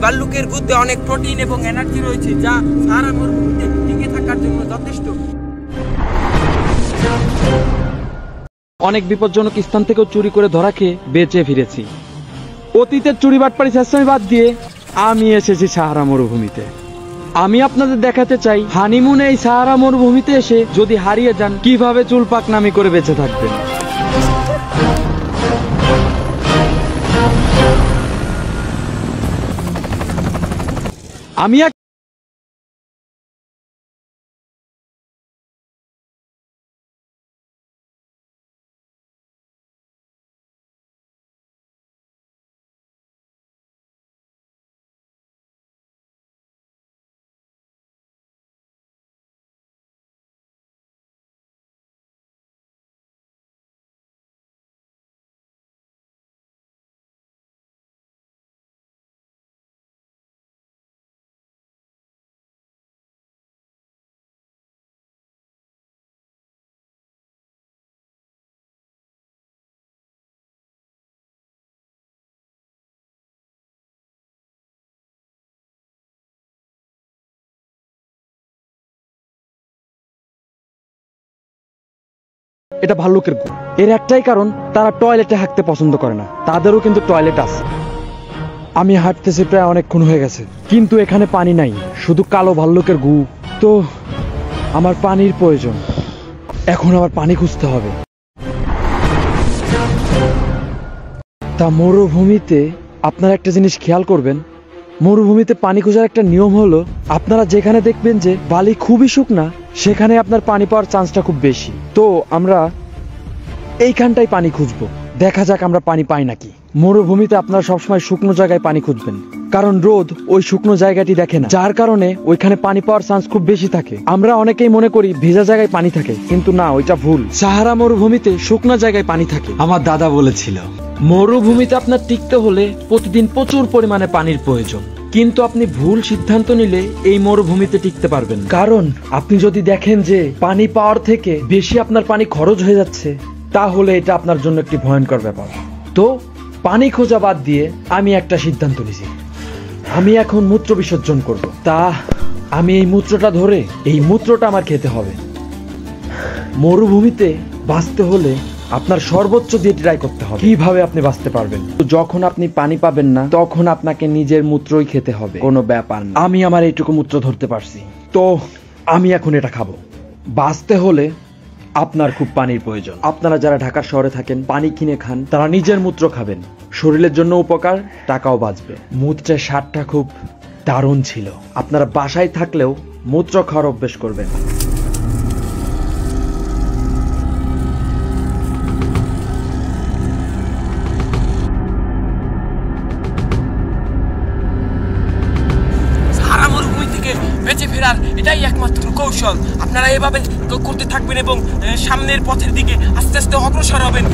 ভাল্লুকের গুদে অনেক প্রোটিন এবং এনার্জি রয়েছে, যা সাহারা মরুভূমিতে টিকে থাকার জন্য যথেষ্ট। অনেক বিপজ্জনক স্থান থেকেও চুরি করে ধরা খেয়ে বেঁচে ফিরেছি। অতীতের চুরি বাটপাড়ি চেষ্টা বাদ দিয়ে আমি এসেছি সাহারা মরুভূমিতে। আমি আপনাদের দেখাতে চাই হানিমুনে এই সাহারা মরুভূমিতে এসে যদি হারিয়ে যান কিভাবে চুল পাকনামি করে বেঁচে থাকবেন। আমি এটা ভাল্লুকের গু। এর একটাই কারণ, তারা টয়লেটে হাঁটতে পছন্দ করে না। তাদেরও কিন্তু টয়লেট আছে। আমি হাঁটতেছি প্রায় অনেকক্ষণ হয়ে গেছে, কিন্তু এখানে পানি নাই, শুধু কালো ভাল্লুকের গু। তো আমার পানির প্রয়োজন, এখন আমার পানি খুঁজতে হবে। তা মরুভূমিতে আপনারা একটা জিনিস খেয়াল করবেন, মরুভূমিতে পানি খোঁজার একটা নিয়ম হলো, আপনারা যেখানে দেখবেন যে বালি খুবই শুকনা সেখানে আপনার পানি পাওয়ার চান্সটা খুব বেশি। তো আমরা এইখানটাই পানি খুঁজবো, দেখা যাক আমরা পানি পাই নাকি। মরুভূমিতে আপনারা সবসময় শুকনো জায়গায় পানি খুঁজবেন, কারণ রোদ ওই শুকনো জায়গাটি দেখে না, যার কারণে ওইখানে পানি পাওয়ার চান্স খুব বেশি থাকে। আমরা অনেকেই মনে করি ভেজা জায়গায় পানি থাকে, কিন্তু না, ওইটা ভুল। সাহারা মরুভূমিতে শুকনো জায়গায় পানি থাকে। আমার দাদা বলেছিল মরুভূমিতে আপনার টিকতে হলে প্রতিদিন প্রচুর পরিমাণে পানির প্রয়োজন, কিন্তু আপনি ভুল সিদ্ধান্ত নিলে এই মরুভূমিতে টিকতে পারবেন। কারণ আপনি যদি দেখেন যে পানি পাওয়ার থেকে বেশি আপনার পানি খরচ হয়ে যাচ্ছে, তাহলে এটা আপনার জন্য একটি ভয়ঙ্কর ব্যাপার। তো পানি খোঁজা বাদ দিয়ে আমি একটা সিদ্ধান্ত নিয়েছি, আমি এখন মূত্র বিসর্জন করব। তা আমি এই মূত্রটা ধরে এই মূত্রটা আমার খেতে হবে। মরুভূমিতে বাঁচতে হলে আপনার সর্বোচ্চ দিয়ে ট্রাই করতে হবে। কিভাবে আপনি বাঁচতে পারবেন? যখন আপনি পানি পাবেন না, তখন আপনাকে নিজের মূত্রই খেতে হবে, কোনো ব্যাপার না। আমি আমার এইটুকু মূত্র ধরতে পারছি, তো আমি এখন এটা খাবো। বাঁচতে হলে আপনার খুব পানির প্রয়োজন। আপনারা যারা ঢাকার শহরে থাকেন, পানি কিনে খান, তারা নিজের মূত্র খাবেন, শরীরের জন্য উপকার, টাকাও বাঁচবে। মূত্রের স্বাদটা খুব দারুণ ছিল। আপনারা বাসায় থাকলেও মূত্র খাওয়ার অভ্যেস করবেন। বেঁচে ফেরার এটাই একমাত্র কৌশল। আপনারা এভাবে করতে থাকবেন এবং সামনের পথের দিকে আস্তে আস্তে অগ্রসর হবেন।